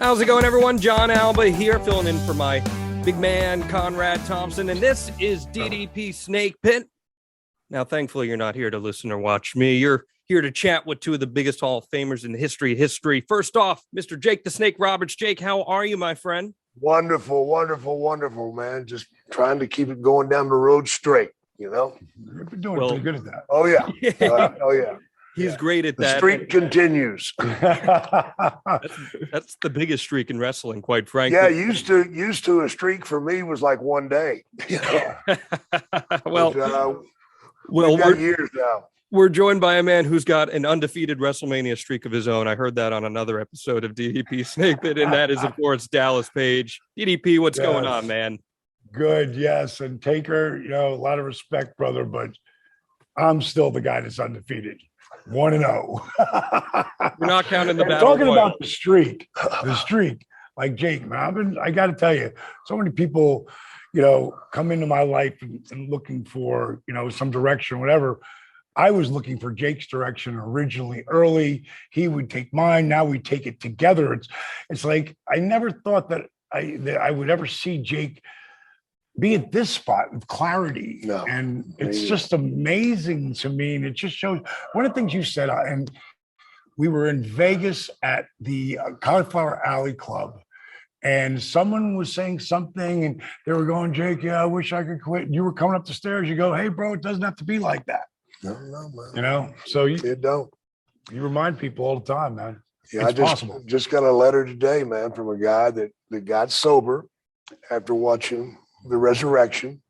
How's it going, everyone? John Alba here, filling in for my big man, Conrad Thompson, and this is DDP Snake Pit. Now, thankfully, you're not here to listen or watch me. You're here to chat with two of the biggest Hall of Famers in the history of history. First off, Mr. Jake the Snake Roberts. Jake, how are you, my friend? Wonderful, wonderful, wonderful, man. Just trying to keep it going down the road straight, you know? You've been doing pretty good at that. Oh, yeah. Oh, yeah. He's great at The that. streak continues. That's the biggest streak in wrestling, quite frankly. Yeah, used to a streak for me was like one day. You know? Well, we're years now. We're joined by a man who's got an undefeated WrestleMania streak of his own. I heard that on another episode of DDP Snake Pit, and that is, of course, Dallas Page. DDP, what's going on, man? Good, yes. And Taker, you know, a lot of respect, brother, but I'm still the guy that's undefeated. 1-0. We're not counting the battle. Talking about the streak, like Jake, man, I got to tell you, so many people, you know, come into my life and looking for, you know, some direction, whatever. I was looking for Jake's direction originally early. He would take mine. Now we take it together. It's like, I never thought that I would ever see Jake be at this spot with clarity. No, and it's just amazing to me. And it just shows one of the things you said, and we were in Vegas at the Cauliflower Alley Club, and someone was saying something and they were going, Jake, yeah, I wish I could quit. And you were coming up the stairs. You go, hey, bro, it doesn't have to be like that. No, man. You know, so It don't. you remind people all the time, man. Yeah, It's I possible. just got a letter today, man, from a guy that got sober after watching the resurrection.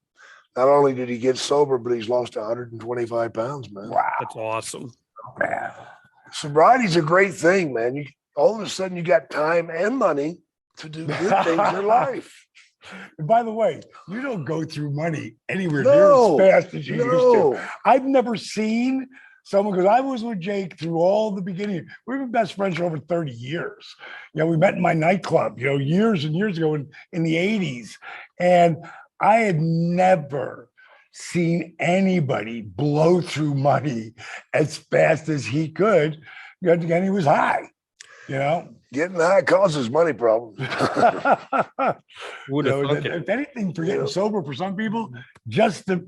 Not only did he get sober, but he's lost 125 pounds, man. Wow. That's awesome. Man. Sobriety's a great thing, man. You all of a sudden you got time and money to do good things in life. And by the way, you don't go through money anywhere No, near as fast as you used No. to. I've never seen someone, because I was with Jake through all the beginning. We've been best friends for over 30 years. You know, we met in my nightclub, you know, years and years ago in the 80s. And I had never seen anybody blow through money as fast as he could. And he was high, you know. Getting high causes money problems. Would have thunk it. If anything, for getting sober for some people, just to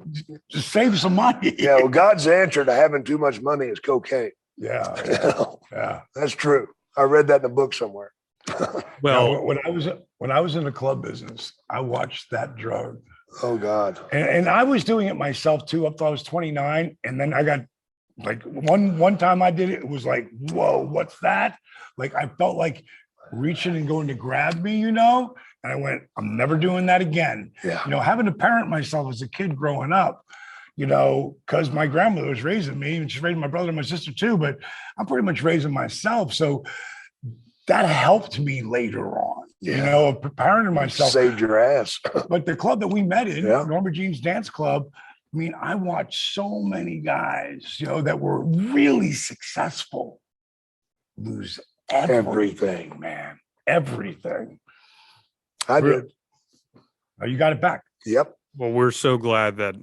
save some money. Yeah, well, God's answer to having too much money is cocaine. Yeah. You know? Yeah. That's true. I read that in a book somewhere. Well, Now, when I was in the club business, I watched that drug. Oh, God. And I was doing it myself too, up till I was 29. And then I got like one time I did it, it was like, whoa, what's that? Like I felt like reaching and going to grab me, you know? And I went, I'm never doing that again. Yeah. You know, having to parent myself as a kid growing up, you know, because my grandmother was raising me and she's raising my brother and my sister too, but I'm pretty much raising myself. So that helped me later on, you know, parenting myself. Saved your ass. But the club that we met in, Yeah. Norma Jean's Dance Club, I mean, I watched so many guys, you know, that were really successful lose everything, man. Everything. I did. Oh, you got it back. Yep. well, we're so glad that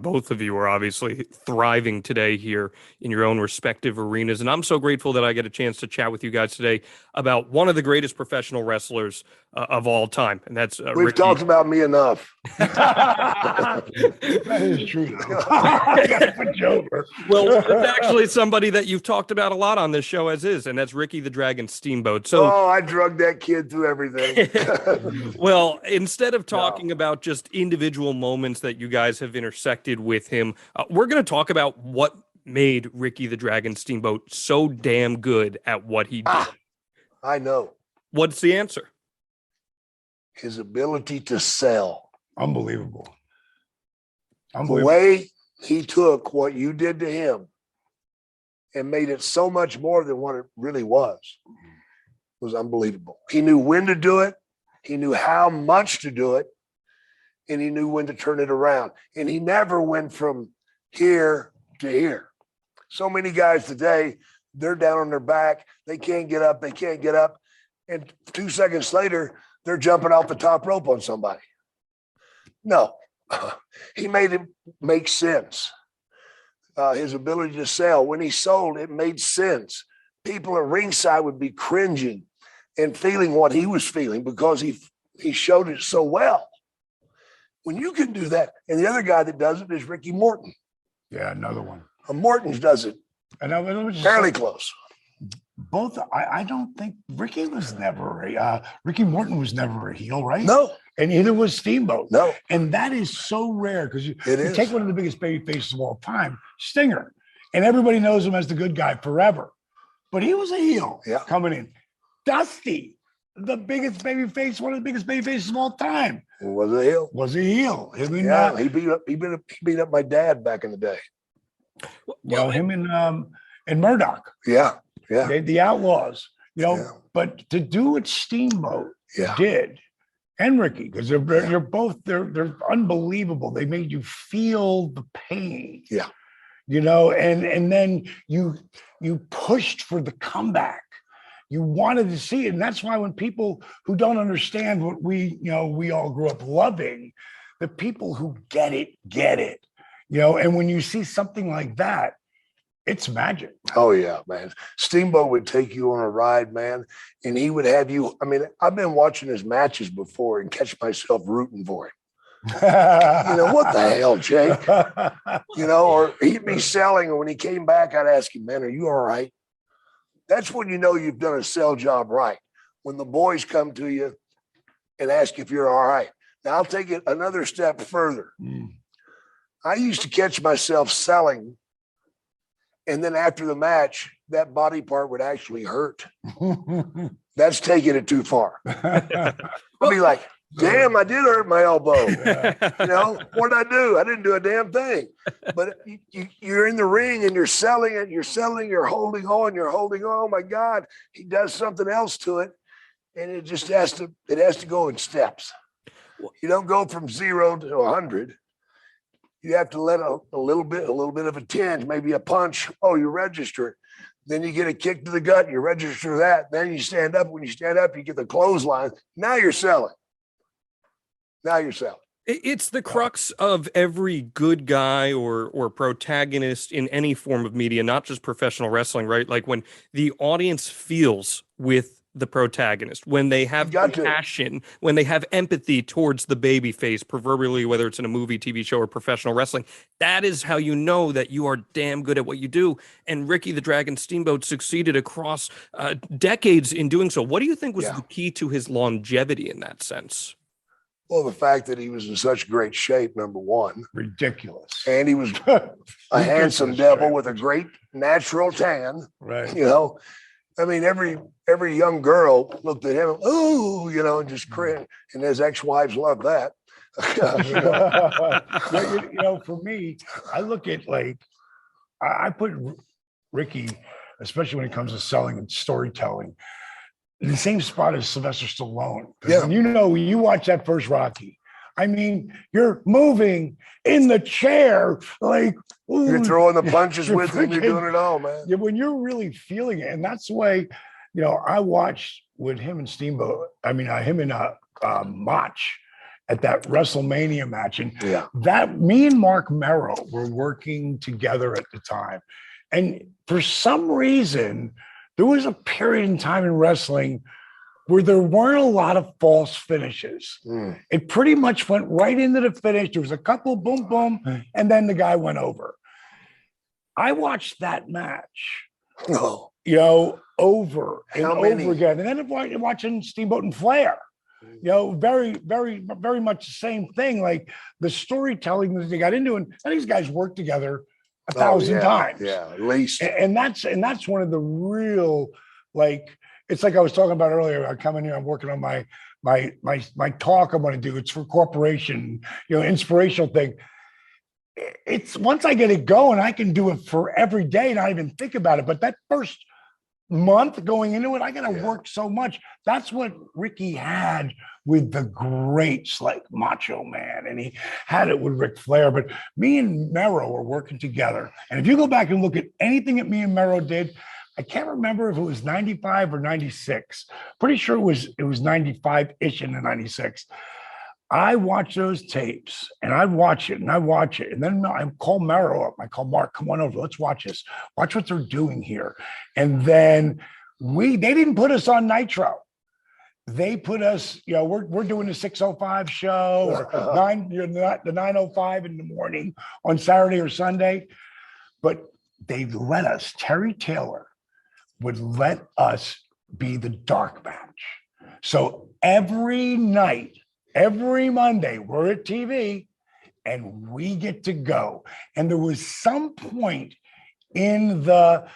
both of you are obviously thriving today here in your own respective arenas. And I'm so grateful that I get a chance to chat with you guys today about one of the greatest professional wrestlers of all time. And that's We've Ricky. talked about me enough. That is true. I gotta put you over. Well, it's actually somebody that you've talked about a lot on this show as is, and that's Ricky the Dragon Steamboat. So, Oh, I drugged that kid through everything. well, instead of talking about just individual moments that you guys have intersected with him, we're going to talk about what made Ricky the Dragon Steamboat so damn good at what he did. I know. What's the answer? His ability to sell. Unbelievable. The way he took what you did to him and made it so much more than what it really was unbelievable. He knew when to do it. He knew how much to do it. And he knew when to turn it around. And he never went from here to here. So many guys today, they're down on their back. They can't get up. They can't get up. And 2 seconds later, they're jumping off the top rope on somebody. No, he made it make sense. His ability to sell. When he sold, it made sense. People at ringside would be cringing. and feeling what he was feeling because he showed it so well. When you can do that, and the other guy that does it is Ricky Morton. Yeah, another one. Morton does it And I was fairly close. Both, I don't think Ricky Morton was never a heel, right? No, And neither was Steamboat. no, And that is so rare because you is. take one of the biggest baby faces of all time, Stinger, and everybody knows him as the good guy forever. But he was a heel coming in. Dusty, the biggest baby face, one of the biggest baby faces of all time. Was a heel. Was a heel. I mean, He beat up my dad back in the day. Him and Murdoch. Yeah. The Outlaws. But to do what Steamboat did, and Ricky, because they're unbelievable. They made you feel the pain. Yeah. And then you pushed for the comeback. You wanted to see it. And that's why when people who don't understand what we all grew up loving, the people who get it. And when you see something like that, it's magic. Oh, yeah, man. Steamboat would take you on a ride, man, and he would have you. I mean, I've been watching his matches before and catch myself rooting for him. What the hell, Jake? Or he'd be selling, and when he came back, I'd ask him, man, are you all right? That's when you know you've done a sell job right. When the boys come to you and ask if you're all right. Now, I'll take it another step further. I used to catch myself selling, and then after the match, that body part would actually hurt. That's taking it too far. I'll be like, damn, I did hurt my elbow. What did I do? I didn't do a damn thing. But you're in the ring and you're selling it, you're holding on. Oh my God, he does something else to it. And it just has to go in steps. You don't go from 0 to 100. You have to let a little bit of a tinge, maybe a punch. Oh, you register it. Then you get a kick to the gut. You register that. Then you stand up. When you stand up, you get the clothesline. Now you're selling. It's the crux of every good guy or protagonist in any form of media, not just professional wrestling, right? Like when the audience feels with the protagonist, when they have compassion, when they have empathy towards the babyface, proverbially, whether it's in a movie, TV show, or professional wrestling, that is how you know that you are damn good at what you do. And Ricky the Dragon Steamboat succeeded across decades in doing so. What do you think was the key to his longevity in that sense? Well, the fact that he was in such great shape, number one. Ridiculous. And he was a handsome devil with a great natural tan. Right. I mean, every young girl looked at him, and just cringed. And his ex-wives loved that. For me, I look at I put Ricky, especially when it comes to selling and storytelling, in the same spot as Sylvester Stallone. Yeah. When you watch that first Rocky, I mean, you're moving in the chair, you're throwing the punches with him, you're doing it all, man. Yeah, when you're really feeling it. And that's the way, I watched with him and Steamboat, him and Mach at that WrestleMania match. And that me and Mark Merrow were working together at the time. And for some reason, there was a period in time in wrestling where there weren't a lot of false finishes. It pretty much went right into the finish. There was a couple boom, boom, and then the guy went over. I watched that match, over and over again. And then watching Steamboat and Flair, very, very, very much the same thing. Like the storytelling that they got into, and these guys worked together 1,000 times. Yeah, at least. And that's one of the real, it's like I was talking about earlier. I come in here, I'm working on my talk I'm going to do. It's for corporation, inspirational thing. It's once I get it going, I can do it for every day, not even think about it. But that first month going into it, I got to work so much. That's what Ricky had with the greats like Macho Man, and he had it with Ric Flair. But me and Merrow were working together. And if you go back and look at anything that me and Merrow did, I can't remember if it was 95 or 96. Pretty sure it was 95-ish into 96. I watch those tapes and I'd watch it. And then I call Merrow up. I call Mark, come on over. Let's watch this. Watch what they're doing here. And then they didn't put us on Nitro. they put us, we're doing the 6:05 show or the 9:05 in the morning on Saturday or Sunday, but they let us, Terry Taylor would let us be the dark match. So every night, every Monday, we're at TV and we get to go. And there was some point in the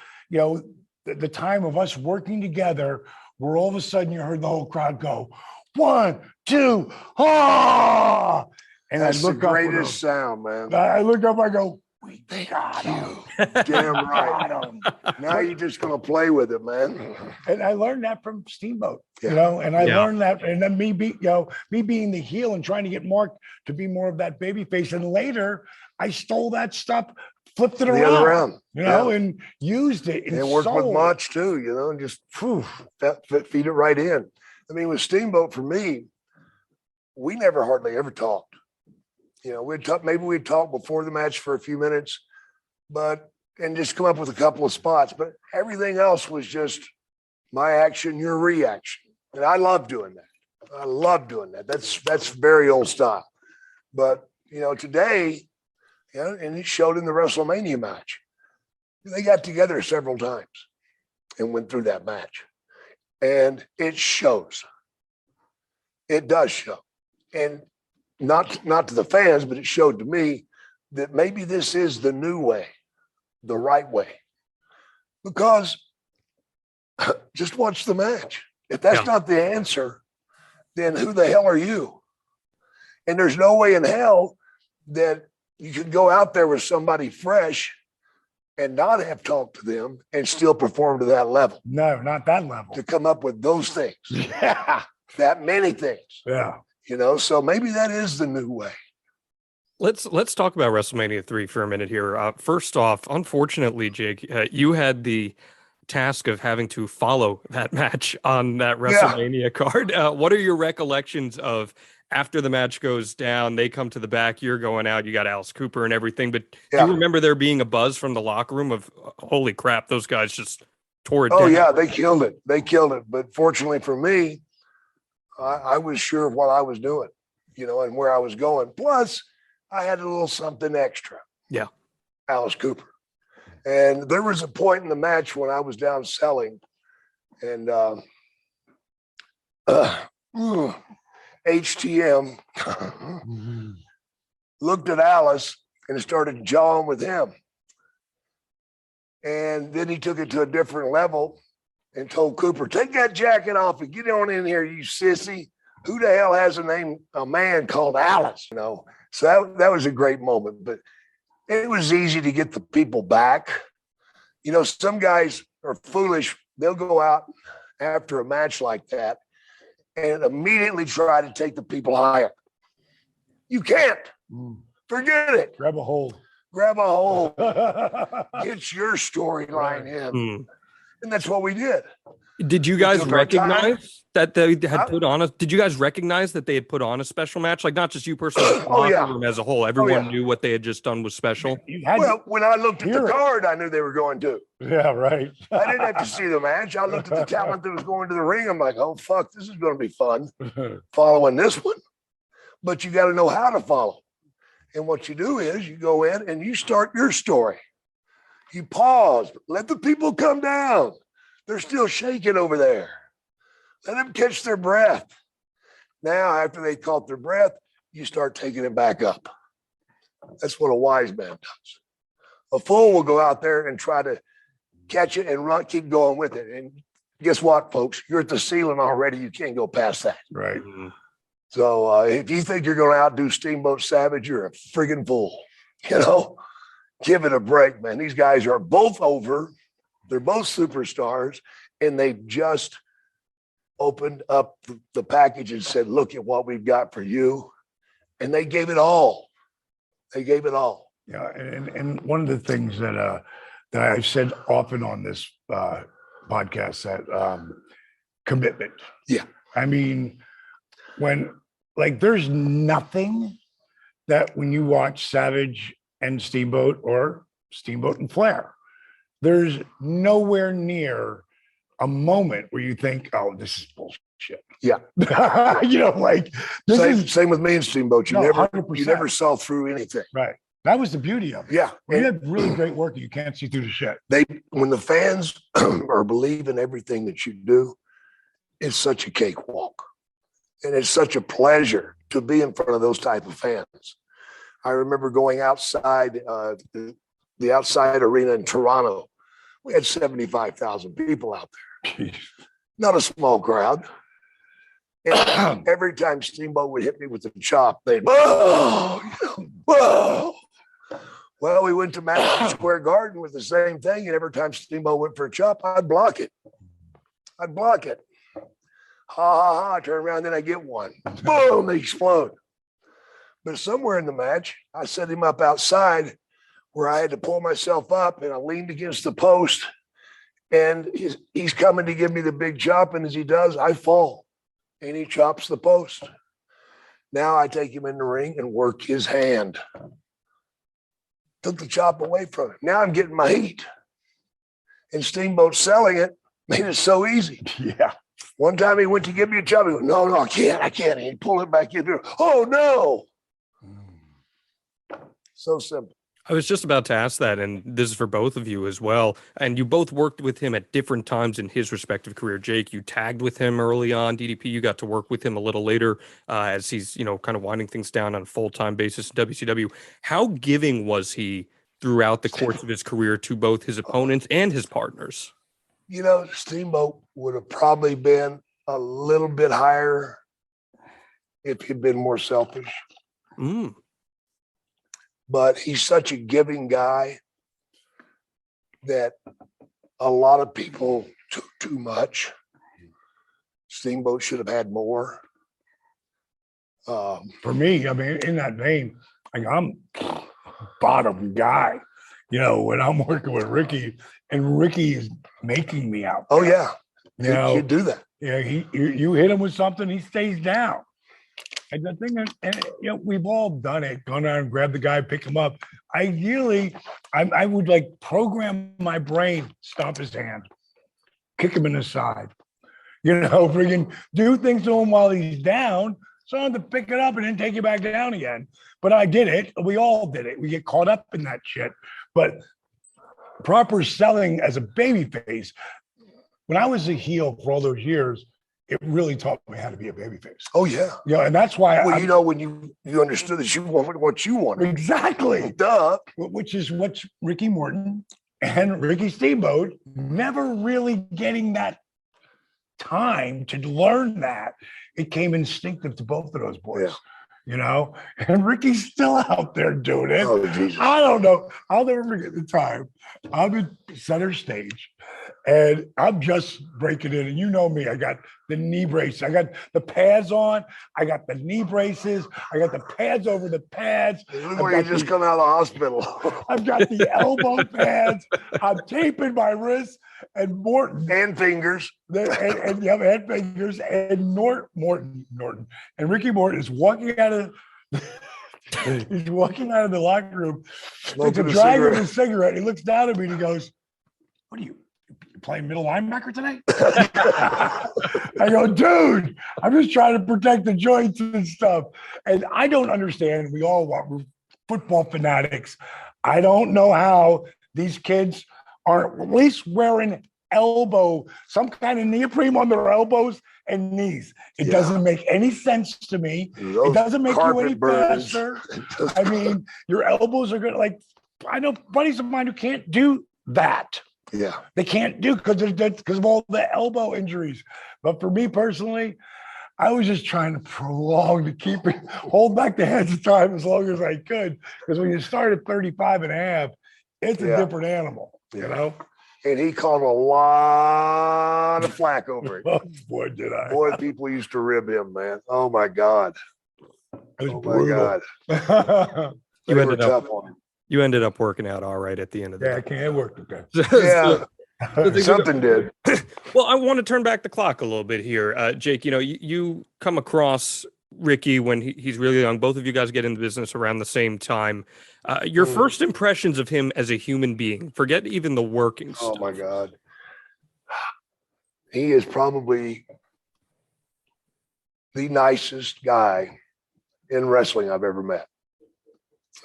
time of us working together where all of a sudden you heard the whole crowd go, 1, 2, ah! And that's I look the up greatest sound, man. I look up, I go, we Got him. you. Damn right. Got him. Now you're just gonna play with it, man. And I learned that from Steamboat, Yeah. and I Yeah. learned that, and then me being the heel and trying to get Mark to be more of that baby face. And later I stole that stuff, flipped it The other around, round. and used it. And worked with sold. Mach too, and just feed it right in. I mean, with Steamboat, for me, we never hardly ever talked. We'd talk, maybe we'd talk before the match for a few minutes, and just come up with a couple of spots. But everything else was just my action, your reaction. And I love doing that. I love doing that. That's very old style. But, today, and it showed in the WrestleMania match. They got together several times and went through that match. And it shows. It does show. And not to the fans, but it showed to me that maybe this is the new way, the right way. Because just watch the match. If that's not the answer, then who the hell are you? And there's no way in hell that you could go out there with somebody fresh and not have talked to them and still perform to that level. No, not that level. To come up with those things. Yeah. That many things. Yeah. So maybe that is the new way. Let's talk about WrestleMania III for a minute here. First off, unfortunately, Jake, you had the task of having to follow that match on that WrestleMania card. What are your recollections of after the match goes down, they come to the back, you're going out, you got Alice Cooper and everything, but do you remember there being a buzz from the locker room of, holy crap, those guys just tore it down? Oh, yeah, they killed it. But fortunately for me, I was sure of what I was doing, and where I was going. Plus, I had a little something extra. Yeah. Alice Cooper. And there was a point in the match when I was down selling and HTM looked at Alice and started jawing with him. And then he took it to a different level and told Cooper, take that jacket off and get on in here, you sissy. Who the hell has a man called Alice? So that was a great moment, but it was easy to get the people back. Some guys are foolish. They'll go out after a match like that and immediately try to take the people higher. You can't. Forget it. Grab a hold. Get your storyline in. And that's what we did. Did you guys recognize that they had put on did you guys recognize that they had put on a special match? Like not just you personally, room as a whole. Everyone knew what they had just done was special. When I looked at the card, I knew they were going to. Yeah, right. I didn't have to see the match. I looked at the talent that was going to the ring. I'm like, oh, fuck, this is going to be fun following this one. But you got to know how to follow. And what you do is you go in and you start your story. You pause, let the people come down. They're still shaking over there. Let them catch their breath. Now, after they caught their breath, you start taking it back up. That's what a wise man does. A fool will go out there and try to catch it and run, keep going with it. And guess what, folks? You're at the ceiling already. You can't go past that. Right. So if you think you're going to outdo Steamboat Savage, you're a friggin' fool. Give it a break, man. These guys are both over. They're both superstars, and they just opened up the package and said, look at what we've got for you. And they gave it all. Yeah, and one of the things that I've said often on this podcast, that commitment. Yeah. I mean, there's nothing that when you watch Savage and Steamboat or Steamboat and Flair, there's nowhere near a moment where you think, oh, this is bullshit. Yeah. You know, like Same with me and Steamboat. You No, never 100%. saw through anything. Right. That was the beauty of it. Yeah. When you And have really great work, you can't see through the shit. when the fans are believe in everything that you do, it's such a cakewalk. And it's such a pleasure to be in front of those type of fans. I remember going outside the outside arena in Toronto. We had 75,000 people out there. Jeez. Not a small crowd. And every time Steamboat would hit me with the chop, they'd, whoa, whoa. Well, we went to Madison Square Garden with the same thing. And every time Steamboat went for a chop, I'd block it. Ha, ha, ha. I turn around, then I get one. Boom, they explode. But somewhere in the match, I set him up outside where I had to pull myself up, and I leaned against the post, and he's coming to give me the big chop, and as he does, I fall, and he chops the post. Now I take him in the ring and work his hand. Took the chop away from him. Now I'm getting my heat. And Steamboat selling it made it so easy. Yeah. One time he went to give me a chop. He goes, no, I can't. He pulled it back in there. Oh, no. So simple. I was just about to ask that, and this is for both of you as well. And you both worked with him at different times in his respective career. Jake, you tagged with him early on. DDP, you got to work with him a little later as he's, kind of winding things down on a full-time basis in WCW. How giving was he throughout the course of his career to both his opponents and his partners? Steamboat would have probably been a little bit higher if he'd been more selfish. But he's such a giving guy that a lot of people took too much. Steamboat should have had more. For me, I mean, in that vein, like I'm bottom guy, when I'm working with Ricky, and Ricky is making me out there. Oh yeah. You do that. Yeah, you hit him with something, he stays down. And the thing is, we've all done it, gone out and grabbed the guy, pick him up. Ideally, I would like program my brain, stomp his hand, kick him in the side, freaking do things to him while he's down. So I have to pick it up and then take it back down again. But I did it. We all did it. We get caught up in that shit. But proper selling as a babyface, when I was a heel for all those years, it really taught me how to be a babyface. Oh yeah. And that's why when you understood that you wanted what you wanted. Exactly. Duh. Which is what Ricky Morton and Ricky Steamboat never really getting that time to learn that. It came instinctive to both of those boys. Yeah. And Ricky's still out there doing it. Oh, Jesus. I don't know. I'll never forget the time. I'm in center stage and I'm just breaking in. And you know me, I got the knee brace. I got the pads on. I got the knee braces. I got the pads over the pads. Where you just come out of the hospital. I've got the elbow pads. I'm taping my wrists and Morton. And fingers. And you have head fingers. And Morton and Ricky Morton is walking out of he's walking out of the locker room. It's a drag with a cigarette. He looks down at me and he goes, "What are you playing middle linebacker today?" I go, "Dude, I'm just trying to protect the joints and stuff." And I don't understand. We're football fanatics. I don't know how these kids are at least wearing some kind of neoprene on their elbows and knees. It doesn't make any sense to me. It doesn't make you any faster. I mean, your elbows are good. Like, I know buddies of mine who can't do that. Yeah. They can't do because of all the elbow injuries. But for me personally, I was just trying to hold back the hands of time as long as I could. Because when you start at 35 and a half, it's a different animal, And he caught a lot of flack over it. Oh, boy, did I. Boy, people used to rib him, man. Oh, my God. It was brutal. My God. You ended up working out all right at the end of the day. I can't work okay. Yeah. Something did. Well, I want to turn back the clock a little bit here. Jake, you come across Ricky when he's really young. Both of you guys get in the business around the same time. Your first impressions of him as a human being, forget even the working stuff. Oh, my God. He is probably the nicest guy in wrestling I've ever met.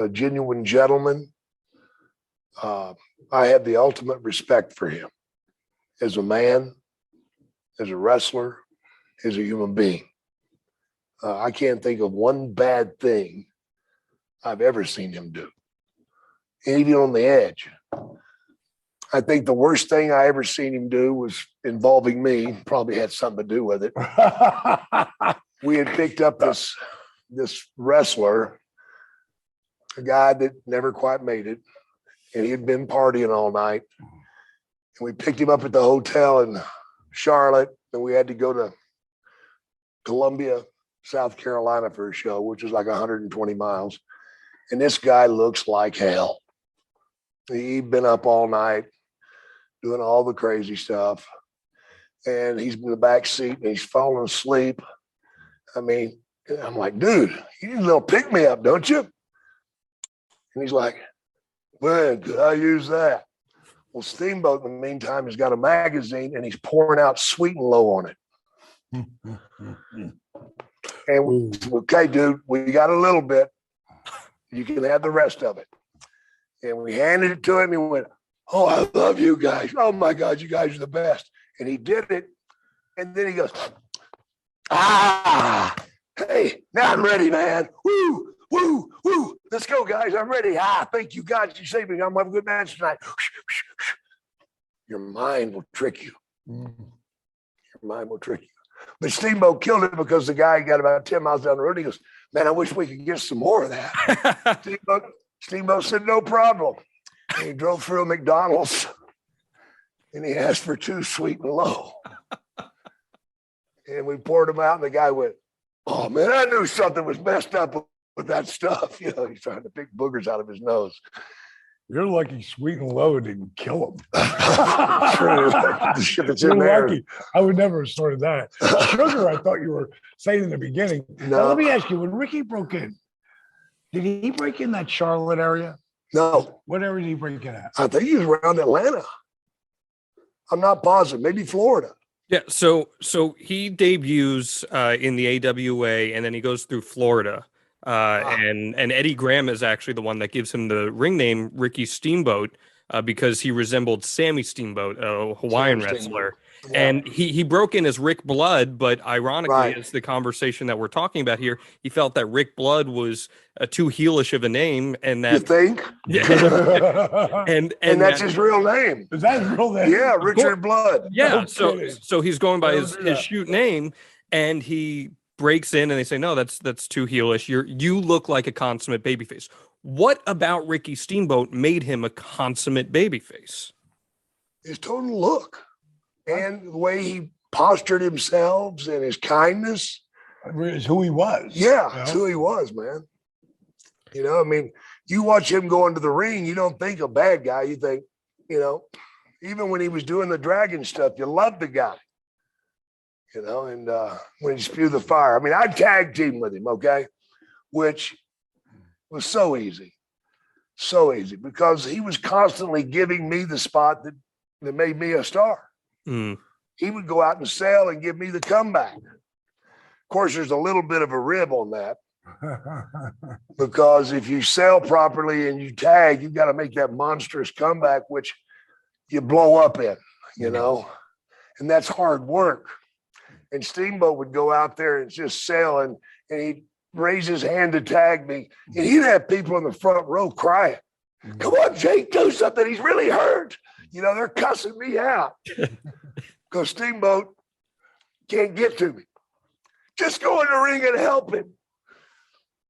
A genuine gentleman. I had the ultimate respect for him as a man, as a wrestler, as a human being. I can't think of one bad thing I've ever seen him do, even on the edge. I think the worst thing I ever seen him do was involving me. Probably had something to do with it. We had picked up this wrestler, a guy that never quite made it, and he had been partying all night. And we picked him up at the hotel in Charlotte, and we had to go to Columbia, South Carolina for a show, which is like 120 miles. And this guy looks like hell. He'd been up all night doing all the crazy stuff. And he's in the back seat and he's falling asleep. I mean, I'm like, dude, you need a little pick me up, don't you? And he's like, when could I use that? Well, Steamboat, in the meantime, has got a magazine and he's pouring out Sweet and Low on it. And okay, dude, we got a little bit. You can have the rest of it. And we handed it to him. He went, oh, I love you guys. Oh my God, you guys are the best. And he did it. And then he goes, hey, now I'm ready, man. Woo, woo, woo. Let's go, guys. I'm ready. Thank you, God. You saved me. I'm having a good match tonight. Your mind will trick you. Your mind will trick you. But Steamboat killed it because the guy got about 10 miles down the road. He goes, man, I wish we could get some more of that. Steamboat said, no problem. And he drove through a McDonald's and he asked for 2 Sweet and Low. And we poured them out and the guy went, oh man, I knew something was messed up with that stuff. You know, he's trying to pick boogers out of his nose. You're lucky Sweet and Low didn't kill him. True. You're lucky. I would never have started that. Sugar, I thought you were saying in the beginning. No. Now, let me ask you, when Ricky broke in, did he break in that Charlotte area? No. What area did he break in at? I think he was around Atlanta. I'm not positive. Maybe Florida. Yeah, so he debuts in the AWA, and then he goes through Florida. And Eddie Graham is actually the one that gives him the ring name Ricky Steamboat because he resembled Sammy Steamboat, a Hawaiian wrestler. Yeah. And he broke in as Rick Blood, but ironically, as the conversation that we're talking about here, he felt that Rick Blood was too heelish of a name, and that you think, and that's his real name. Is that his real name? Yeah, Richard Blood. Yeah, so he's going by his shoot name, and he breaks in, and they say, no, that's too heelish. You look like a consummate babyface. What about Ricky Steamboat made him a consummate babyface? His total look. And the way he postured himself and his kindness. It's who he was. Yeah, it's who he was, man. You know, I mean, you watch him go into the ring, you don't think a bad guy. You think, you know, even when he was doing the dragon stuff, you loved the guy. You know, and when he spewed the fire. I mean, I tag team with him, okay? Which was so easy. So easy. Because he was constantly giving me the spot that made me a star. He would go out and sell and give me the comeback. Of course, there's a little bit of a rib on that because if you sell properly and you tag, you've got to make that monstrous comeback, which you blow up in, you know, and that's hard work. And Steamboat would go out there and just sell and he'd raise his hand to tag me and he'd have people in the front row crying. Come on, Jake, do something. He's really hurt. You know, they're cussing me out because Steamboat can't get to me. Just go in the ring and help him.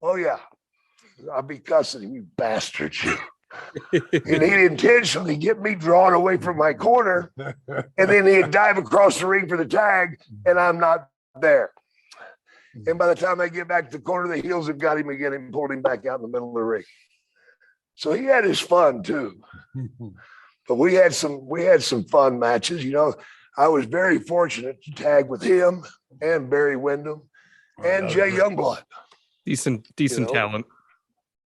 Oh, yeah. I'll be cussing him, you bastard. And he'd intentionally get me drawn away from my corner, and then he'd dive across the ring for the tag, and I'm not there. And by the time I get back to the corner, the heels have got him again and pulled him back out in the middle of the ring. So he had his fun too. But we had some fun matches. You know, I was very fortunate to tag with him and Barry Windham and Jay Youngblood. Decent talent.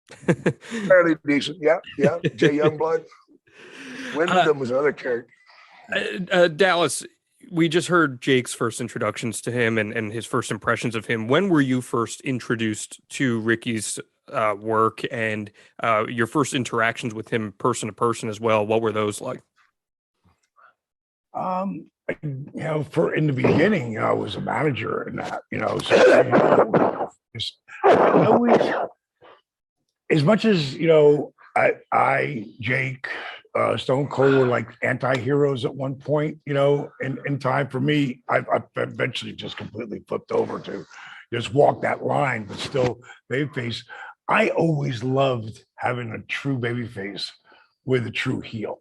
Fairly decent. Yeah. Jay Youngblood. Windham was another character. Dallas, we just heard Jake's first introductions to him and his first impressions of him. When were you first introduced to Ricky's work and your first interactions with him person to person as well? What were those like? For in the beginning, I was a manager and that, so, I always, as much as, Jake, Stone Cold were like anti-heroes at one point, in time for me, I've eventually just completely flipped over to just walk that line, but still babyface. I always loved having a true babyface with a true heel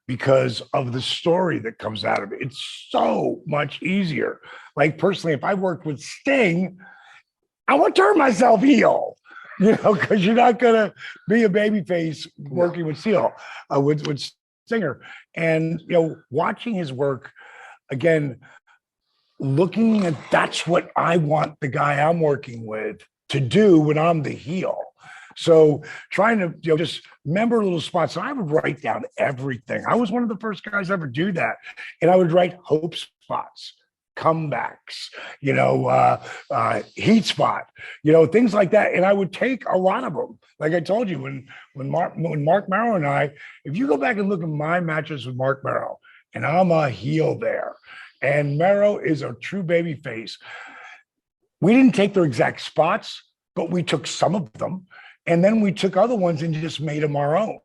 because of the story that comes out of it. It's so much easier. Like personally, if I worked with Sting, I would turn myself heel. Because you're not gonna be a babyface working with with Stinger, and watching his work again, looking at that's what I want the guy I'm working with to do when I'm the heel. So trying to just remember little spots. So I would write down everything. I was one of the first guys to ever do that, and I would write hope spots, comebacks, heat spot, things like that. And I would take a lot of them. Like I told you, when Mark Merrow and I, if you go back and look at my matches with Mark Merrow, and I'm a heel there, and Merrow is a true baby face. We didn't take their exact spots, but we took some of them. And then we took other ones and just made them our own.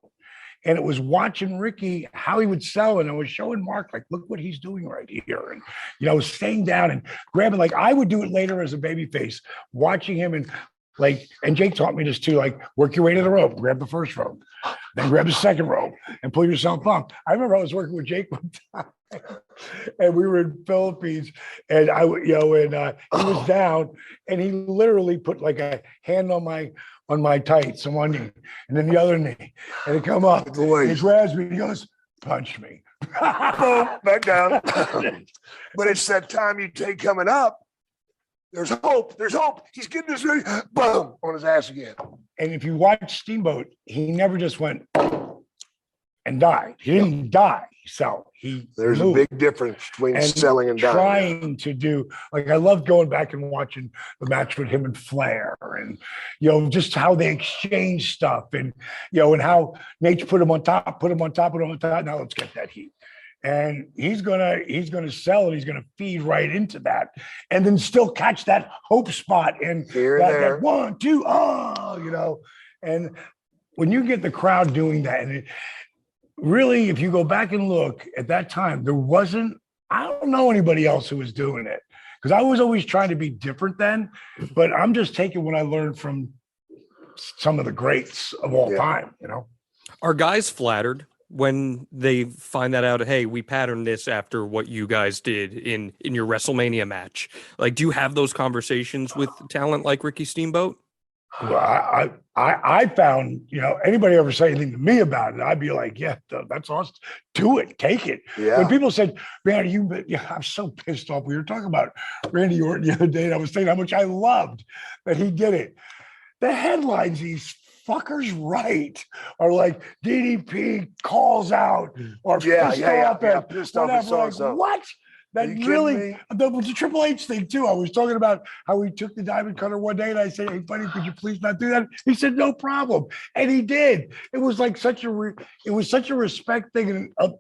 And it was watching Ricky, how he would sell. And I was showing Mark, like, look what he's doing right here. And, staying down and grabbing, like I would do it later as a babyface, watching him and Jake taught me this too, like work your way to the rope, grab the first rope, then grab the second rope and pull yourself up. I remember I was working with Jake one time and we were in Philippines and he was down and he literally put like a hand on my tights and one knee and then the other knee and he come up and he grabs me and he goes, punch me. Boom, back down. But it's that time you take coming up. There's hope. There's hope. He's getting this ready. Boom, on his ass again. And if you watch Steamboat, he never just went and died. He didn't die. So there's moved. A big difference between selling and dying. Trying to do, like, I love going back and watching the match with him and Flair and, just how they exchange stuff and, and how Nate put him on top. Now let's get that heat. And he's gonna sell and he's gonna feed right into that, and then still catch that hope spot and that 1, 2, And when you get the crowd doing that, and really, if you go back and look at that time, I don't know anybody else who was doing it because I was always trying to be different then. But I'm just taking what I learned from some of the greats of all time. Are guys flattered when they find that out? Hey, we patterned this after what you guys did in your WrestleMania match. Like, do you have those conversations with talent like Ricky Steamboat? Well, I found, anybody ever say anything to me about it, I'd be like, yeah, that's awesome. Do it, take it. Yeah. When people said, Randy, I'm so pissed off. We were talking about Randy Orton the other day, and I was saying how much I loved that he did it. The headlines these fuckers write are like DDP calls out or pissed off. Like, what? That really, the Triple H thing too. I was talking about how he took the diamond cutter one day and I said, hey, buddy, could you please not do that? He said, no problem. And he did. It was like such a respect thing. And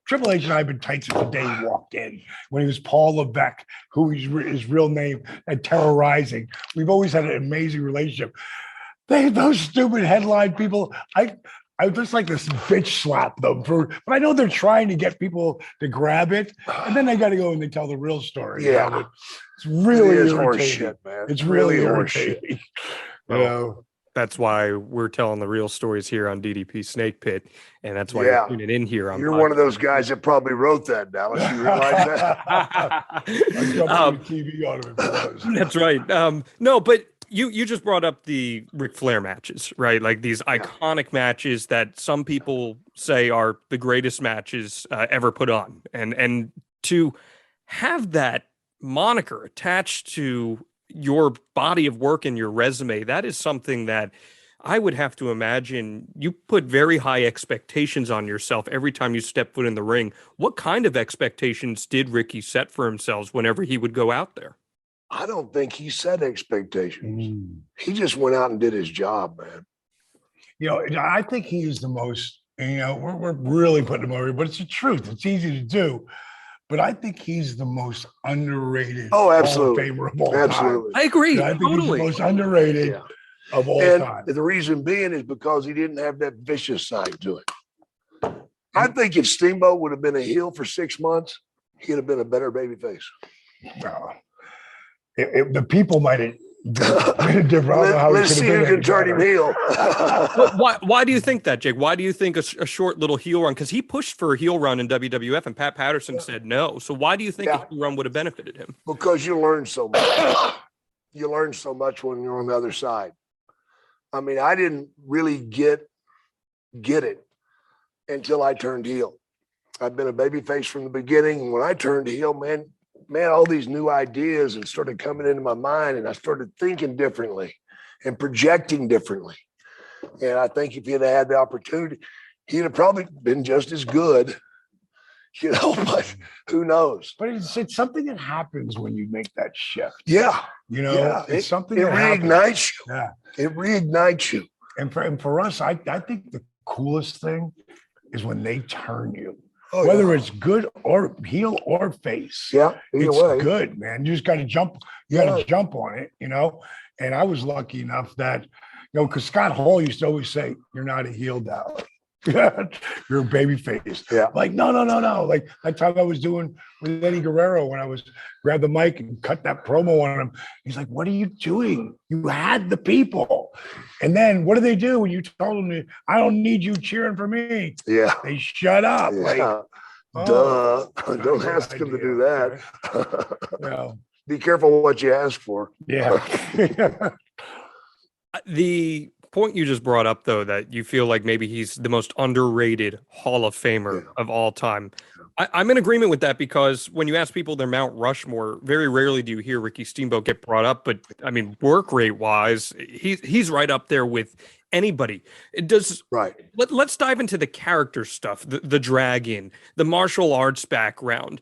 Triple H and I have been tight since the day he walked in when he was Paul Levesque, who his real name and terrorizing. We've always had an amazing relationship. Those stupid headline people, I just like this bitch slap them but I know they're trying to get people to grab it, and then they got to go and they tell the real story. Yeah, it's really irritating, shit, man. It's really irritating. That's why we're telling the real stories here on DDP Snake Pit, and that's why you're tuning in here. You're one of those guys that probably wrote that, Dallas. You realize that? I TV on him. That's right. No, but you just brought up the Ric Flair matches, right? Like these iconic matches that some people say are the greatest matches ever put on, and to have that moniker attached to your body of work and your resume, that is something that I would have to imagine you put very high expectations on yourself every time you step foot in the ring. What kind of expectations did Ricky set for himself whenever he would go out there? I don't think he set expectations. Mm. He just went out and did his job, man. You know, I think he is the most, you know, we're really putting him over, but it's the truth. It's easy to do. But I think he's the most underrated Oh, absolutely. Hall of Famer of all Absolutely. I agree. time. You know, I think he's the Totally. most underrated Yeah. of all And time. the reason being is because he didn't have that vicious side to it. I think if Steamboat would have been a heel for 6 months, he'd have been a better babyface. The people might have been different. I don't know how Let's he see could who have can been turn him better. heel. Why do you think that, Jake? Why do you think a short little heel run? Because he pushed for a heel run in WWF and Pat Patterson said no. So why do you think a heel run would have benefited him? Because you learn so much. You learn so much when you're on the other side. I mean, I didn't really get it until I turned heel. I've been a babyface from the beginning. And when I turned heel, man, all these new ideas and started coming into my mind, and I started thinking differently and projecting differently. And I think if he'd had the opportunity, he'd have probably been just as good, you know, but who knows? But it's something that happens when you make that shift. Yeah. You know, Yeah. it's something It that happens. reignites you. Yeah. It reignites you. And for us, I think the coolest thing is when they turn you. Oh, Whether yeah. it's good or heel or face. Yeah, either It's way. good, man. You just got to jump. You got to jump on it, you know. And I was lucky enough that, you know, because Scott Hall used to always say, "You're not a heel, Dallas. You're a baby face." Yeah. Like, no. Like that time I was doing with Eddie Guerrero when I was grabbed the mic and cut that promo on him. He's like, "What are you doing? You had the people." And then what do they do when you told them, "I don't need you cheering for me"? Yeah. They shut up. Yeah. Like, Duh. oh, Don't good ask them to idea. do that. Well, Be careful what you ask for. yeah. The point you just brought up, though, that you feel like maybe he's the most underrated Hall of Famer of all time. I'm in agreement with that because when you ask people their Mount Rushmore, very rarely do you hear Ricky Steamboat get brought up. But I mean, work rate wise, he's right up there with anybody. It does. Right. Let's dive into the character stuff, the dragon, the martial arts background.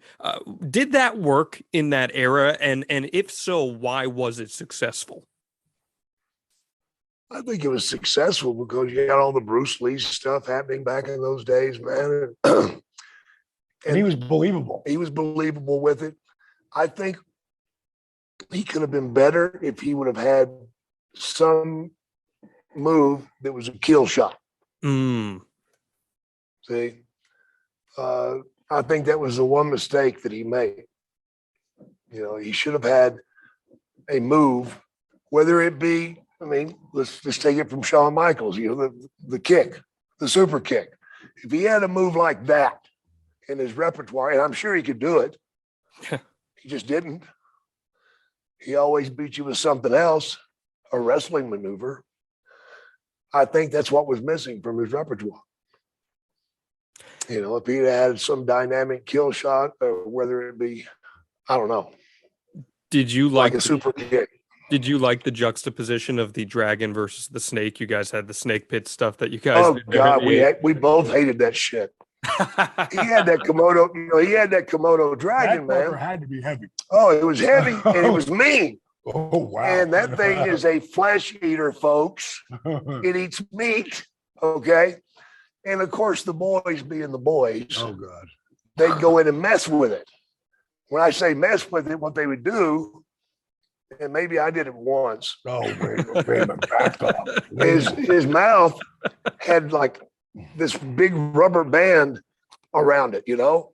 Did that work in that era? And if so, why was it successful? I think it was successful because you got all the Bruce Lee stuff happening back in those days, man. And he was believable. He was believable with it. I think he could have been better if he would have had some move that was a kill shot. Mm. See, I think that was the one mistake that he made. You know, he should have had a move, whether it be, I mean, let's just take it from Shawn Michaels, you know, the kick, the super kick. If he had a move like that in his repertoire, and I'm sure he could do it, he just didn't. He always beat you with something else, a wrestling maneuver. I think that's what was missing from his repertoire. You know, if he had some dynamic kill shot, or whether it be, I don't know. Did you like a super kick? Did you like the juxtaposition of the dragon versus the snake? You guys had the snake pit stuff that you guys. Oh did God, we both hated that shit. He had that Komodo, you know, he had that Komodo dragon, That man. had to be heavy. Oh, it was heavy and it was mean. Oh wow! And that thing is a flesh eater, folks. It eats meat, okay? And of course, the boys being the boys, Oh God! they'd go in and mess with it. When I say mess with it, what they would do, and maybe I did it once, Oh wait a minute, back up. his mouth had like this big rubber band around it, you know?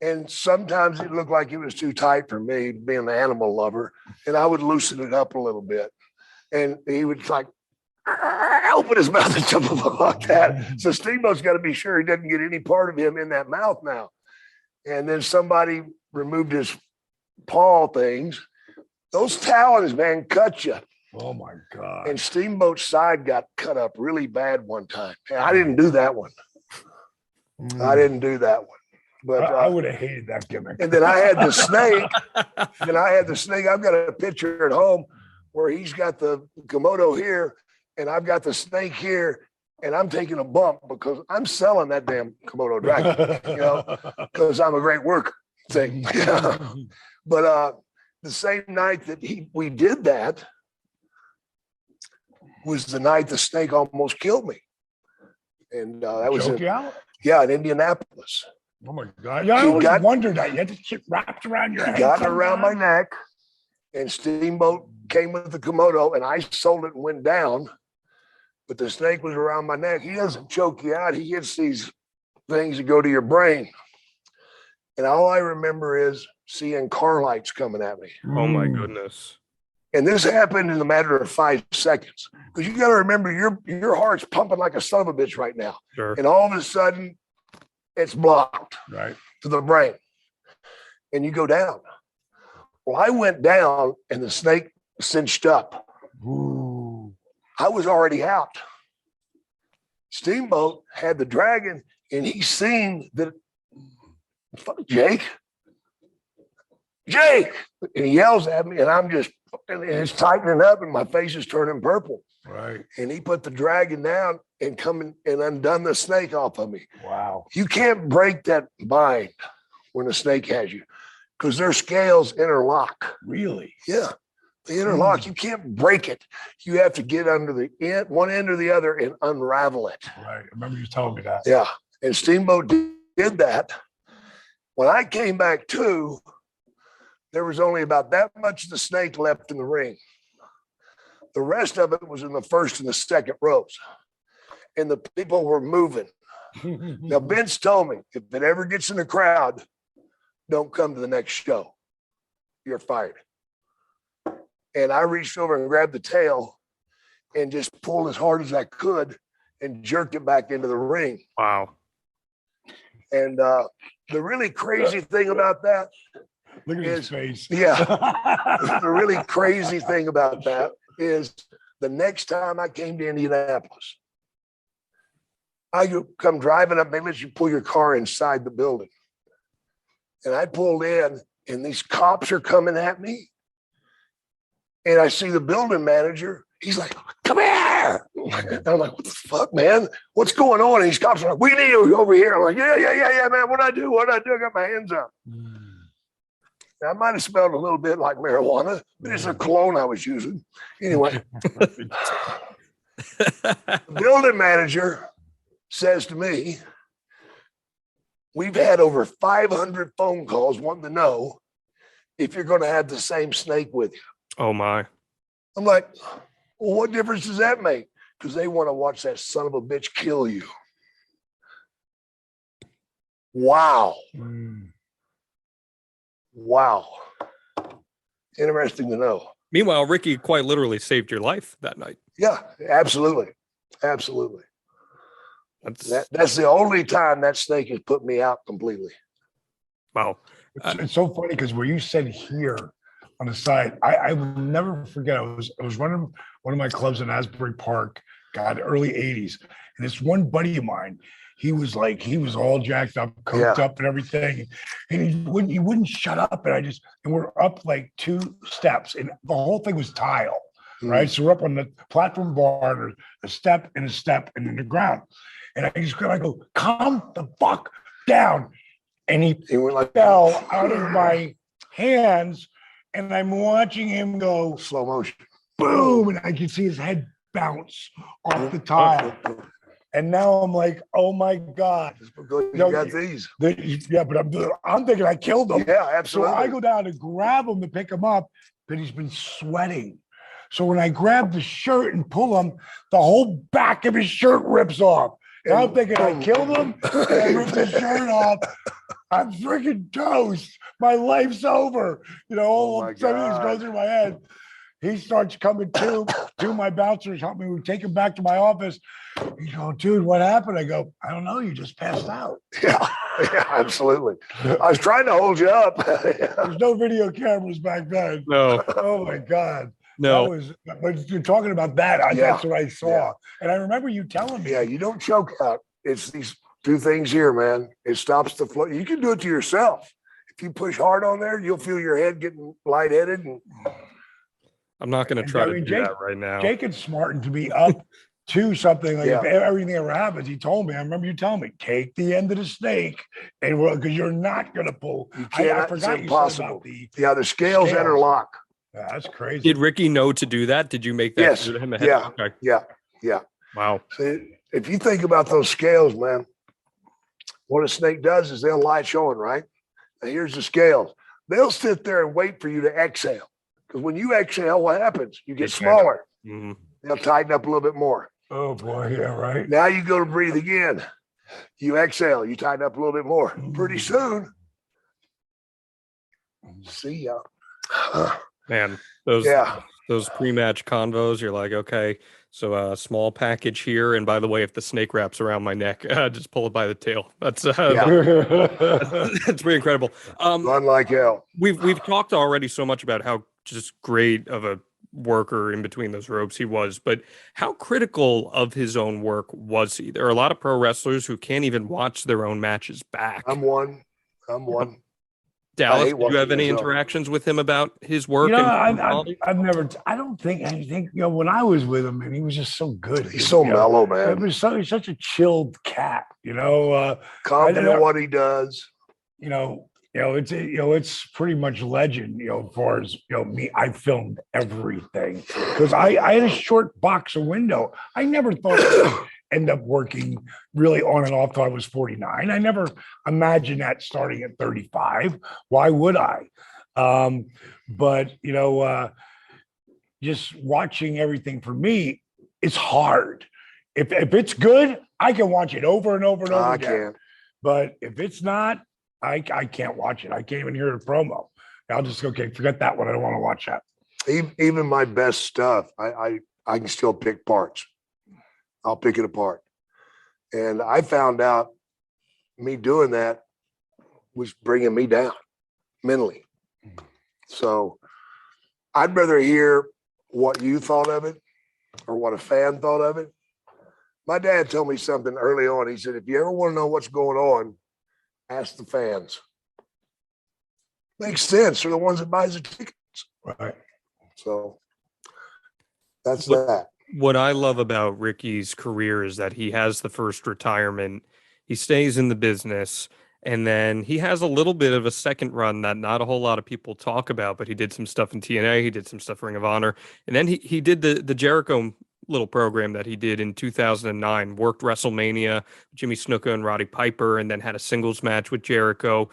And sometimes it looked like it was too tight for me, being the animal lover, and I would loosen it up a little bit. And he would like open his mouth and jump like that. So Steamboat's got to be sure he doesn't get any part of him in that mouth now. And then somebody removed his paw things. Those talons, man, cut you. Oh my God! And Steamboat's side got cut up really bad one time. I didn't do that one. I didn't do that one. But I would have hated that gimmick. and then I had the snake. I've got a picture at home where he's got the Komodo here, and I've got the snake here, and I'm taking a bump because I'm selling that damn Komodo dragon, because I'm a great worker. Thing. But the same night that we did that was the night the snake almost killed me. And that was in Indianapolis. Oh my God. Yeah, I always wondered that. You had the shit wrapped around your head. Got it around my neck, and Steamboat came with the Komodo, and I sold it and went down. But the snake was around my neck. He doesn't choke you out. He gets these things that go to your brain. And all I remember is seeing car lights coming at me. Oh my goodness. And this happened in a matter of 5 seconds. Because you got to remember, your heart's pumping like a son of a bitch right now. Sure. And all of a sudden, it's blocked to the brain. And you go down. Well, I went down and the snake cinched up. Ooh. I was already out. Steamboat had the dragon, and he seen that, fuck Jake. And he yells at me, and I'm just, and it's tightening up, and my face is turning purple. Right. And he put the dragon down and come and undone the snake off of me. Wow. You can't break that bind when a snake has you, because their scales interlock. Really? Yeah. They interlock. You can't break it. You have to get under the end, one end or the other, and unravel it. Right. I remember you telling me that. Yeah. And Steamboat did that. When I came back to, there was only about that much of the snake left in the ring. The rest of it was in the first and the second rows. And the people were moving. Now, Vince told me, if it ever gets in the crowd, don't come to the next show. You're fired. And I reached over and grabbed the tail and just pulled as hard as I could and jerked it back into the ring. Wow. And the really crazy thing about that Look at his face. Yeah. The really crazy thing about that is the next time I came to Indianapolis, I come driving up, they let you pull your car inside the building. And I pulled in, and these cops are coming at me. And I see the building manager. He's like, come here. And I'm like, what the fuck, man? What's going on? And these cops are like, we need you over here. I'm like, yeah, man. What'd I do? I got my hands up. Now, I might have smelled a little bit like marijuana, but it's a cologne I was using. Anyway, the building manager says to me, we've had over 500 phone calls wanting to know if you're going to have the same snake with you. Oh my. I'm like, well, what difference does that make? Because they want to watch that son of a bitch kill you. Wow. Wow. Interesting to know. Meanwhile, Ricky quite literally saved your life that night. Yeah, absolutely. Absolutely. That's the only time that snake has put me out completely. Wow. It's so funny because where you said here on the side, I will never forget. I was running one of my clubs in Asbury Park, God, early 80s. And this one buddy of mine, he was all jacked up, coked up and everything. And he wouldn't shut up. And we're up like 2 steps, and the whole thing was tile, right? So we're up on the platform bar, there's a step and in the ground. And I just go, calm the fuck down. And he went like fell out of my hands, and I'm watching him go slow motion, boom, and I can see his head bounce off the tile. And now I'm like, oh my God. You got these. Yeah, but I'm thinking I killed him. Yeah, absolutely. So I go down to grab him to pick him up, but he's been sweating. So when I grab the shirt and pull him, the whole back of his shirt rips off. And I'm thinking I killed him, and I ripped his shirt off. I'm freaking toast. My life's over. All of some things go through my head. He starts coming to. 2 of my bouncers help me. We take him back to my office. He goes, dude, what happened? I go, I don't know. You just passed out. Yeah, absolutely. I was trying to hold you up. There's no video cameras back then. No. Oh my God. No. But you're talking about that. That's what I saw. Yeah. And I remember you telling me. Yeah, you don't choke out. It's these 2 things here, man. It stops the flow. You can do it to yourself. If you push hard on there, you'll feel your head getting lightheaded. And I'm not going to try to do Jake, that right now. Jake is smart to be up to something. Like if everything ever happens, he told me. I remember you telling me, take the end of the snake, and because you're not going to pull. You can't. I forgot it's impossible. You said about the scales interlock. Yeah, that's crazy. Did Ricky know to do that? Did you make that clear to him ahead? Yeah. Okay. Yeah. Wow. So if you think about those scales, man, what a snake does is they'll latch on, right? Now here's the scales. They'll sit there and wait for you to exhale. Because when you exhale, what happens? You get smaller. Mm-hmm. They'll tighten up a little bit more. Oh boy, yeah, right. Now you go to breathe again. You exhale, you tighten up a little bit more. Pretty soon, see ya. Man, those pre-match convos, you're like, okay, so a small package here, and by the way, if the snake wraps around my neck, just pull it by the tail. That's that's pretty incredible. Run like hell. We've talked already so much about how just great of a worker in between those ropes he was, but how critical of his own work was he? There are a lot of pro wrestlers who can't even watch their own matches back. I'm one. Dallas, did you have any interactions with him about his work? I've never. I don't think anything. When I was with him, and he was just so good. He's so mellow, man. He's such a chilled cat. Confident in what he does. It's pretty much legend. As far as me, I filmed everything because I had a short box of window. I never thought I'd end up working really on and off till I was 49. I never imagined that starting at 35. Why would I? But just watching everything for me, it's hard. If it's good, I can watch it over and over and over again. But if it's not, I can't watch it. I can't even hear the promo. I'll just forget that one. I don't want to watch that. Even my best stuff, I can still pick parts. I'll pick it apart. And I found out me doing that was bringing me down mentally. So I'd rather hear what you thought of it or what a fan thought of it. My dad told me something early on. He said, if you ever want to know what's going on, ask the fans. Makes sense. They're the ones that buys the tickets. Right. So that's that. What I love about Ricky's career is that he has the first retirement. He stays in the business, and then he has a little bit of a second run that not a whole lot of people talk about, but he did some stuff in TNA. He did some stuff in Ring of Honor. And then he did the Jericho little program that he did in 2009, worked WrestleMania, Jimmy Snuka and Roddy Piper, and then had a singles match with Jericho.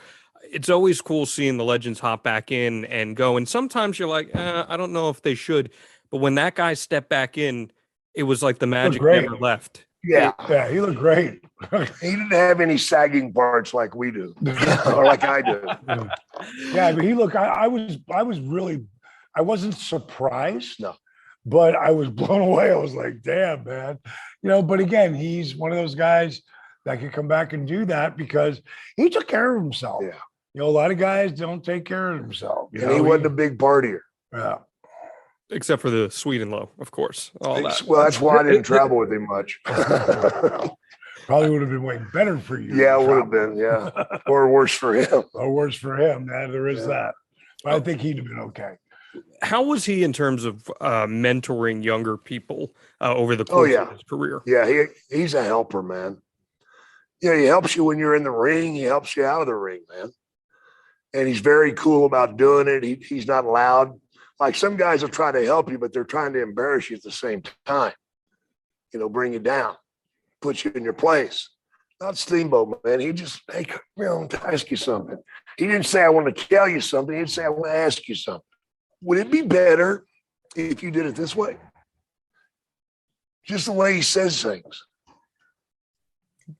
It's always cool seeing the legends hop back in and go. And sometimes you're like, I don't know if they should. But when that guy stepped back in, it was like the magic never left. Yeah, he looked great. He didn't have any sagging parts like we do, or like I do. Yeah, but I wasn't surprised. No. But I was blown away. I was like, damn, man. But again, he's one of those guys that could come back and do that because he took care of himself. Yeah. A lot of guys don't take care of themselves. And he wasn't a big partier. Yeah. Except for the sweet and low, of course. All that. Well, that's why I didn't travel with him much. Probably would have been way better for you. Yeah, it would have been. Yeah. Or worse for him. Or worse for him. Yeah, there is that. But I think he'd have been okay. How was he in terms of mentoring younger people over the course of his career? Yeah, he's a helper, man. He helps you when you're in the ring. He helps you out of the ring, man. And he's very cool about doing it. He's not loud. Like some guys will try to help you, but they're trying to embarrass you at the same time. Bring you down, put you in your place. Not Steamboat, man. He just, hey, to ask you something. He didn't say, I want to tell you something. He didn't say, I want to ask you something. Would it be better if you did it this way? Just the way he says things.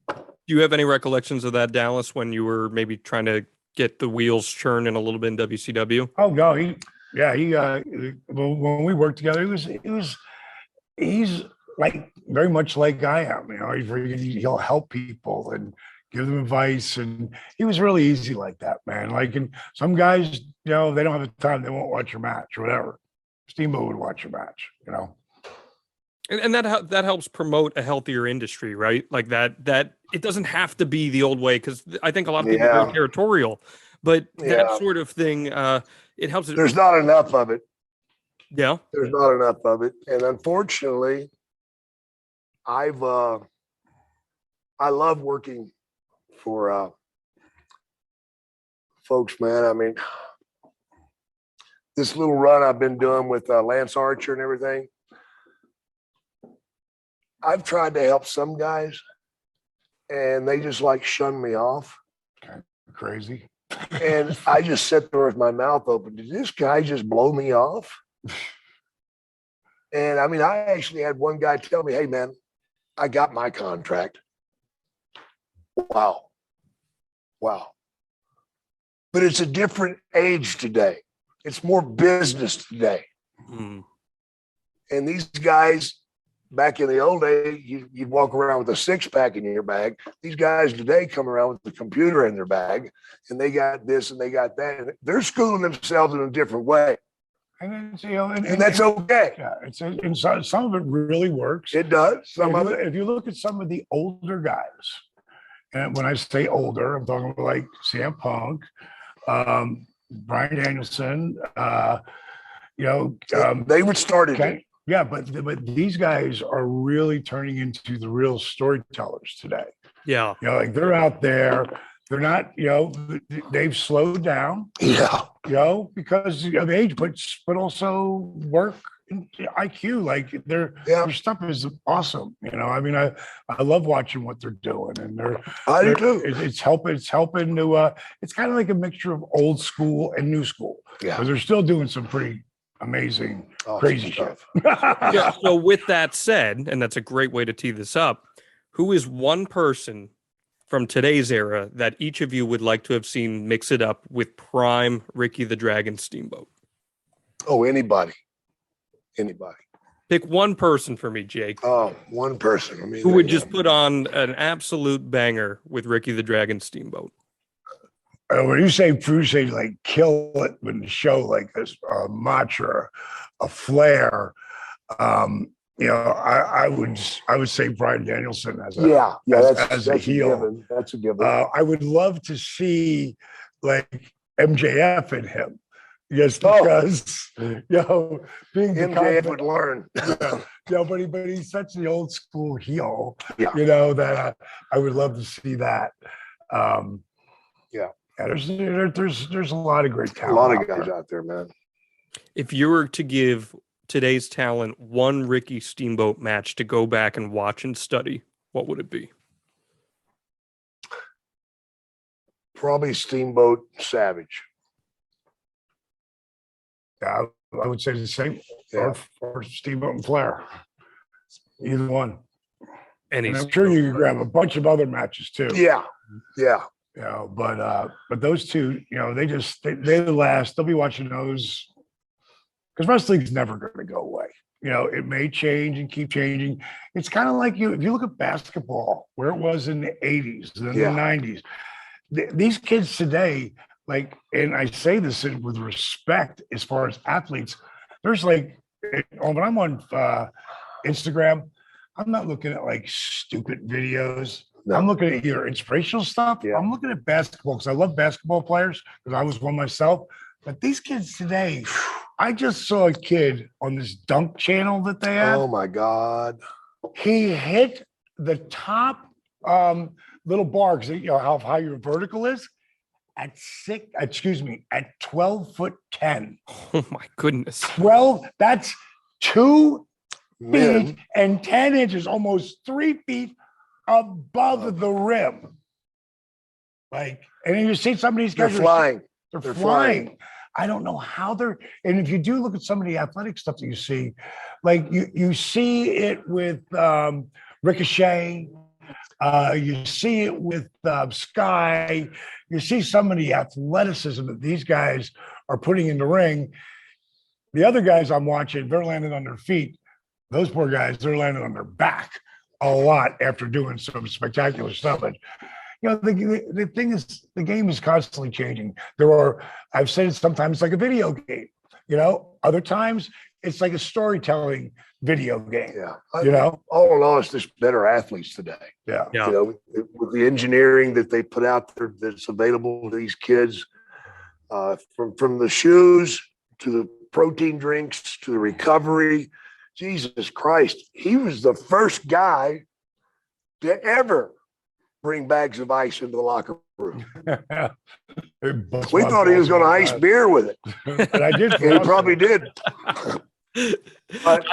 Do you have any recollections of that, Dallas, when you were maybe trying to get the wheels churning a little bit in WCW? Oh no, when we worked together, he's like very much like I am. He'll help people and give them advice, and he was really easy like that, man. Like, and some guys, they don't have the time, they won't watch your match or whatever. Steamboat would watch your match, And that helps promote a healthier industry, right? Like that it doesn't have to be the old way, because I think a lot of people are territorial, but that sort of thing, it helps. There's not enough of it. Yeah. There's not enough of it. And unfortunately, I love working for folks, man. I mean, this little run I've been doing with Lance Archer and everything, I've tried to help some guys and they just like shun me off. Crazy. And I just sit there with my mouth open. Did this guy just blow me off? And I mean, I actually had one guy tell me, hey, man, I got my contract. Wow. Wow. But it's a different age today. It's more business today. Mm. And these guys, back in the old days, you'd walk around with a six-pack in your bag. These guys today come around with the computer in their bag, and they got this and they got that. And they're schooling themselves in a different way. And, And that's okay. Yeah, and some of it really works. It does. Some of it. If you look at some of the older guys, and when I say older, I'm talking about like CM Punk, Bryan Danielson, They were started. Okay. Yeah, but these guys are really turning into the real storytellers today. Yeah. Like they're out there. They're not, they've slowed down. Yeah. Because of age, but also work and IQ. Like their stuff is awesome. I mean, I love watching what they're doing, and I do too. It's helping to. It's kind of like a mixture of old school and new school. Yeah. Because they're still doing some pretty amazing, crazy stuff. Yeah. So with that said, and that's a great way to tee this up, who is one person from today's era that each of you would like to have seen mix it up with prime Ricky the Dragon Steamboat? Oh, anybody. Pick one person for me, Jake. Oh, one person. I mean, who would just put on an absolute banger with Ricky the Dragon Steamboat? When you say like kill it with the show like this, Matra, a Flair, I would say Bryan Danielson as a heel. That's a given. I would love to see like MJF in him, just because being MJF would learn. But he's such the old school heel. Yeah. That I would love to see that. There's a lot of great talent. A lot of guys out there, man. If you were to give today's talent one Ricky Steamboat match to go back and watch and study, what would it be? Probably Steamboat Savage. Yeah, I would say the same. Or Steamboat and Flair. Either one. And I'm sure you could grab a bunch of other matches too. Yeah. But those two, they last. They'll be watching those because wrestling's never going to go away. It may change and keep changing. It's kind of like if you look at basketball, where it was in the 80s, and the 90s, these kids today, and I say this with respect as far as athletes, there's when I'm on Instagram, I'm not looking at stupid videos. No. I'm looking at either inspirational stuff. Yeah. I'm looking at basketball because I love basketball players because I was one myself. But these kids today, I just saw a kid on this dunk channel that they have. Oh my God. He hit the top little bar because how high your vertical is at 12'10". Oh my goodness. 12, that's 2 feet and 10 inches, almost 3 feet above the rim. And then you see some of these guys they're flying. I don't know how and if you do look at some of the athletic stuff that you see, you see it with Ricochet, you see it with Sky, you see some of the athleticism that these guys are putting in the ring. The other guys I'm watching, they're landing on their feet. Those poor guys, they're landing on their back a lot after doing some spectacular stuff. But the thing is, the game is constantly changing. I've said it sometimes like a video game. Other times it's like a storytelling video game. Yeah. All in all, it's just better athletes today. Yeah. With the engineering that they put out there that's available to these kids, from the shoes to protein drinks to the recovery. Jesus Christ. He was the first guy to ever bring bags of ice into the locker room. We thought he was going to ice beer with it. But I did. And he probably did. But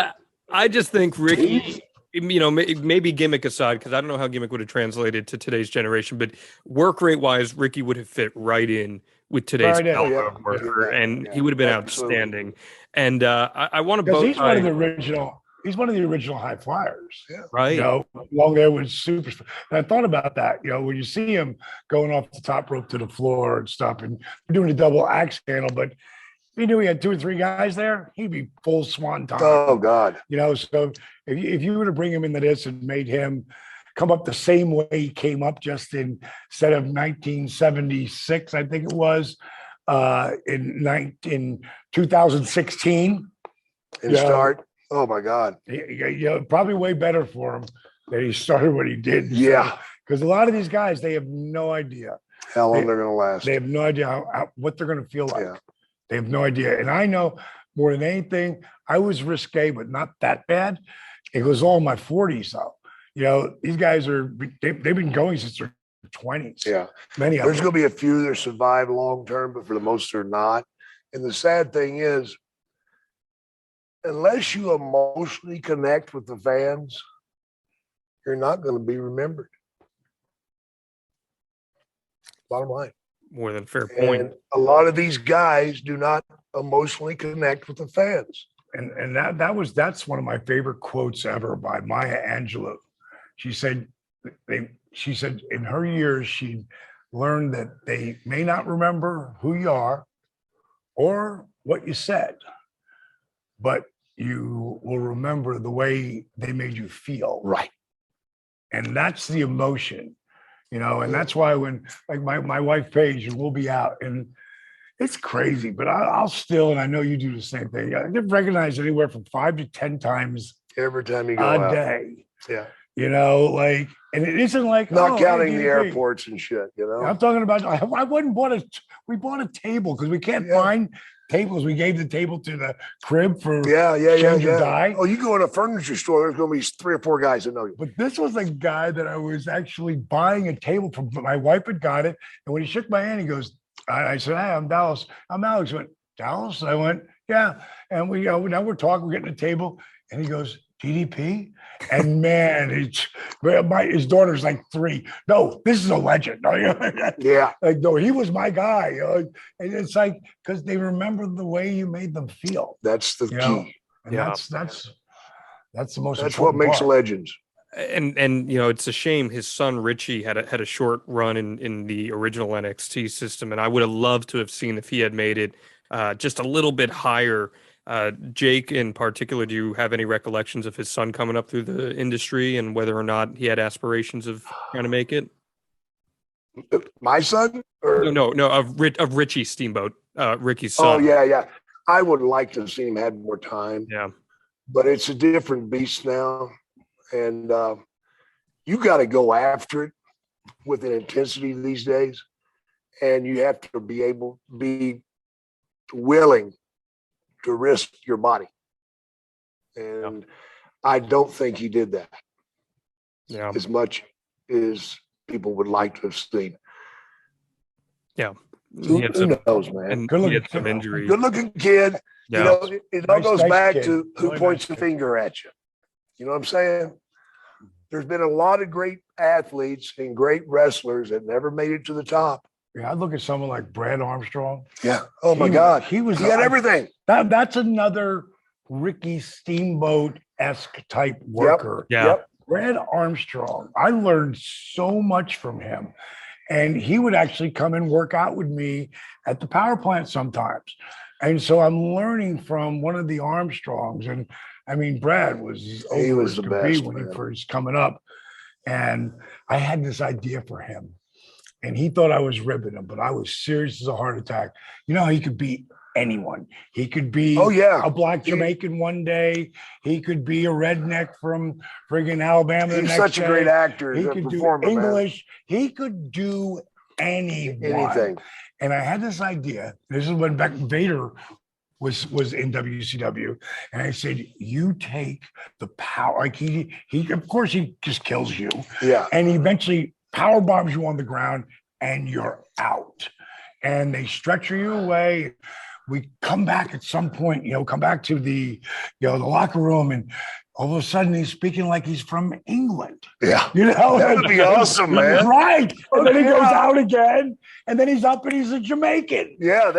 I just think Ricky, maybe gimmick aside, because I don't know how gimmick would have translated to today's generation, but work rate wise, Ricky would have fit right in with today's worker, and he would have been outstanding. And I want to both. He's one of the original. He's one of the original high flyers. Yeah. Right. Along there with super. And I thought about that. When you see him going off the top rope to the floor and stuff, and doing a double axe handle, but if he knew he had 2 or 3 guys there, he'd be full swan time. Oh God. So if you were to bring him into this and made him come up the same way he came up, just instead of 1976, I think it was, in 2016, And start. Oh my God. Probably way better for him that he started what he did. Yeah. Because a lot of these guys, they have no idea How long they're going to last. They have no idea what they're going to feel like. Yeah. They have no idea. And I know more than anything, I was risque, but not that bad. It was all in my 40s, though. These guys they've been going since their 20s. Yeah. Many of There's them. going to be a few that survive long term, but for the most, they're not. And the sad thing is, unless you emotionally connect with the fans, you're not going to be remembered. Bottom line. More than fair point. And a lot of these guys do not emotionally connect with the fans. And that's one of my favorite quotes ever by Maya Angelou. She said in her years, she learned that they may not remember who you are or what you said, but you will remember the way they made you feel. Right. And that's the emotion, and that's why when like my wife Paige, and we'll be out, and it's crazy, but I'll still, and I know you do the same thing. I get recognized anywhere from 5 to 10 times Every time you go a out. day. Yeah. And it isn't like Not counting hey, the DDP. airports and shit, I'm talking about. I wouldn't we bought a table because we can't find tables. We gave the table to the crib for change or die. Oh, you go in a furniture store, there's going to be 3 or 4 guys that know you. But this was a guy that I was actually buying a table from. My wife had got it, and when he shook my hand, he goes, I said, "Hey, I'm Dallas. I'm Alex." He went, "Dallas?" I went, "Yeah." And we now we're talking, we're getting a table, and he goes, "DDP?" And man, his daughter's like 3. No, this is a legend. Yeah. Like, no, he was my guy. And it's like, because they remember the way you made them feel. That's the key. And that's the most. That's what makes legends. And it's a shame his son Richie had a short run in the original NXT system, and I would have loved to have seen if he had made it just a little bit higher. Jake, in particular, do you have any recollections of his son coming up through the industry and whether or not he had aspirations of trying to make it? My son? Or? No, of Richie Steamboat, Ricky's son. Oh, yeah. I would like to have seen him had more time. Yeah. But it's a different beast now. And you got to go after it with an intensity these days. And you have to be willing to risk your body. And I don't think he did that as much as people would like to have seen. Yeah. Who knows, man? And Good he had some injuries. Good looking kid. Yeah. It all goes back kid. to who Really points nice the finger at you. You know what I'm saying? There's been a lot of great athletes and great wrestlers that never made it to the top. Yeah, I look at someone like Brad Armstrong. Yeah. Oh my God. He had everything. That's another Ricky Steamboat-esque type worker. Yeah. Yep. Brad Armstrong, I learned so much from him. And he would actually come and work out with me at the power plant sometimes. And so I'm learning from one of the Armstrongs. And I mean, Brad was the best when man. he first coming up. And I had this idea for him. And he thought I was ribbing him, but I was serious as a heart attack. He could beat anyone. He could be a black Jamaican one day. He could be a redneck from friggin' Alabama the He's next such day. a great actor. He He's a could do performer, English. Man. He could do anyone. Anything. And I had this idea. This is when Vader was in WCW, and I said, "You take the power." Like he of course he just kills you, Yeah. and he eventually power bombs you on the ground, and you're out. And they stretcher you away. We come back at some point, come back to the locker room, and all of a sudden he's speaking like he's from England. Yeah. That would be awesome, man. Right. And then he goes out again, and then he's up and he's a Jamaican. Yeah,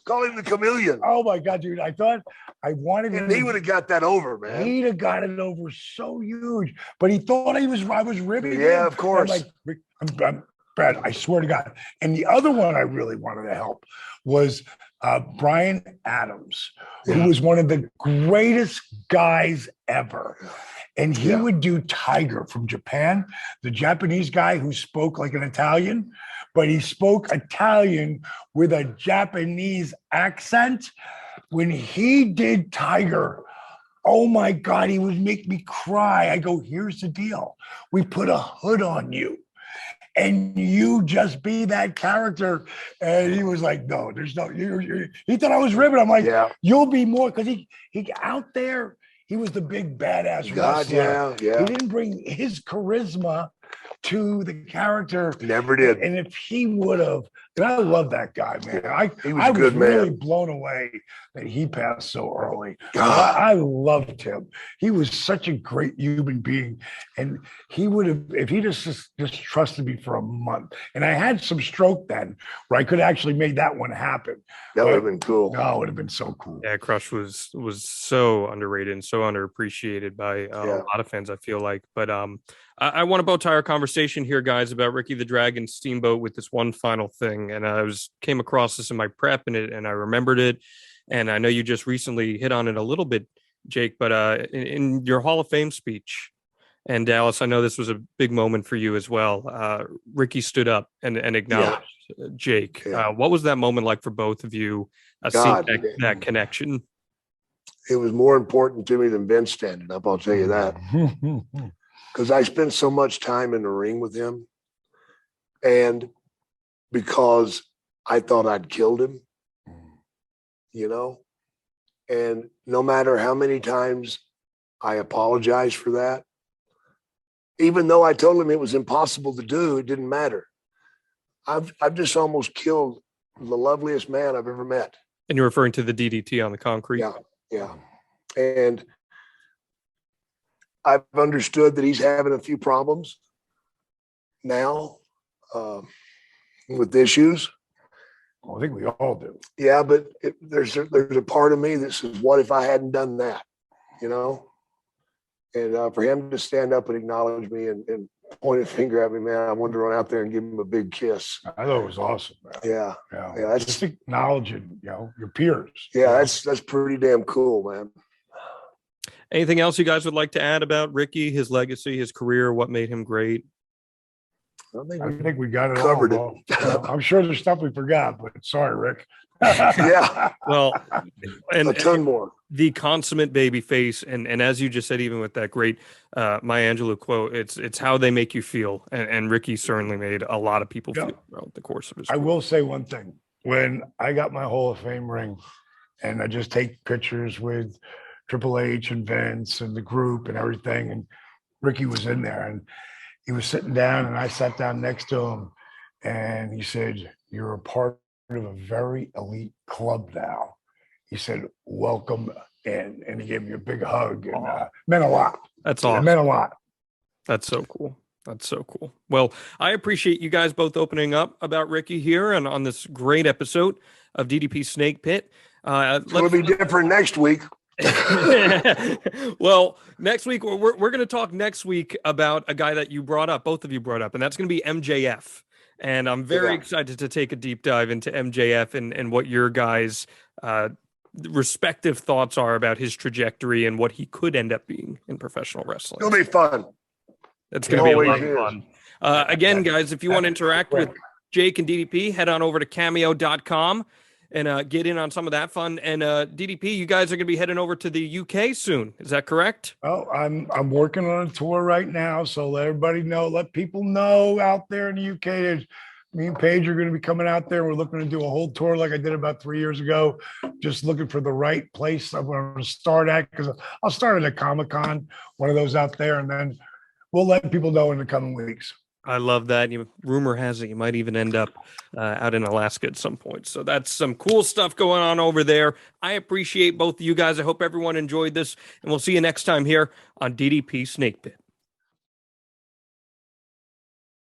call him the chameleon. Oh my God, dude. I thought I wanted him. And he would have got that over, man. He'd have got it over so huge. But he thought I was ribbing him. Yeah, of course. I'm like, I'm Brad, I swear to God. And the other one I really wanted to help was Brian Adams, who was one of the greatest guys ever. And he would do Tiger from Japan, the Japanese guy who spoke like an Italian, but he spoke Italian with a Japanese accent. When he did Tiger, oh my God, he would make me cry. I go, here's the deal. We put a hood on you, and you just be that character. And he was like, no, there's no, he thought I was ribbing. I'm like, you'll be more, because he out there, he was the big badass wrestler. He didn't bring his charisma to the character. Never did. And if he would have, and I love that guy, man. He was a good man. Really blown away that he passed so early. I loved him. He was such a great human being. And he would have, if he just trusted me for a month, and I had some stroke then where I could actually make that one happen. That would have been cool. No, it would have been so cool. Yeah, Crush was so underrated and so underappreciated by a lot of fans, I feel like. But I want to bow tie our conversation here, guys, about Ricky the Dragon Steamboat with this one final thing. And I came across this in my prep, and I remembered it. And I know you just recently hit on it a little bit, Jake, but in your Hall of Fame speech, and Dallas, I know this was a big moment for you as well. Ricky stood up and acknowledged Jake. What was that moment like for both of you? Seeing that connection. It was more important to me than Vince standing up, I'll tell you that. Because I spent so much time in the ring with him, and because I thought I'd killed him, and no matter how many times I apologized for that, even though I told him it was impossible to do, it didn't matter. I've just almost killed the loveliest man I've ever met. And you're referring to the DDT on the concrete? Yeah. And I've understood that he's having a few problems now with issues. Well, I think we all do. Yeah, but there's a part of me that says, what if I hadn't done that? And for him to stand up and acknowledge me and point a finger at me, man, I wanted to run out there and give him a big kiss. I thought it was awesome, man. Yeah. That's just acknowledging, your peers. Yeah, that's pretty damn cool, man. Anything else you guys would like to add about Ricky, his legacy, his career, what made him great? I think we got it covered all. I'm sure there's stuff we forgot, but sorry, Rick. Well, and a ton more. The consummate baby face, and as you just said, even with that great Maya Angelou quote, it's how they make you feel, and Ricky certainly made a lot of people feel throughout the course of his career. I will say one thing: when I got my Hall of Fame ring, and I just take pictures with Triple H and Vince and the group and everything, and Ricky was in there, and he was sitting down, and I sat down next to him, and he said, "You're a part of a very elite club now." He said, "Welcome in," and he gave me a big hug, and meant a lot. That's awesome. It meant a lot. That's so cool. That's so cool. Well, I appreciate you guys both opening up about Ricky here and on this great episode of DDP Snake Pit. It's going to be different next week. Well, next week we're going to talk next week about a guy that you brought up, both of you brought up, and that's going to be MJF. And I'm very excited to take a deep dive into MJF and what your guys' respective thoughts are about his trajectory and what he could end up being in professional wrestling. It'll be fun. It's going to be a lot of fun. Again, guys, if you want to interact with Jake and DDP, head on over to cameo.com and get in on some of that fun. And DDP, you guys are going to be heading over to the UK soon. Is that correct? Oh, I'm working on a tour right now. So let everybody know, let people know out there in the UK, there's Me and Paige are going to be coming out there. We're looking to do a whole tour like I did about 3 years ago, just looking for the right place I'm going to start at, because I'll start at a Comic-Con, one of those out there, and then we'll let people know in the coming weeks. I love that. Rumor has it you might even end up out in Alaska at some point. So that's some cool stuff going on over there. I appreciate both of you guys. I hope everyone enjoyed this, and we'll see you next time here on DDP Snake Pit.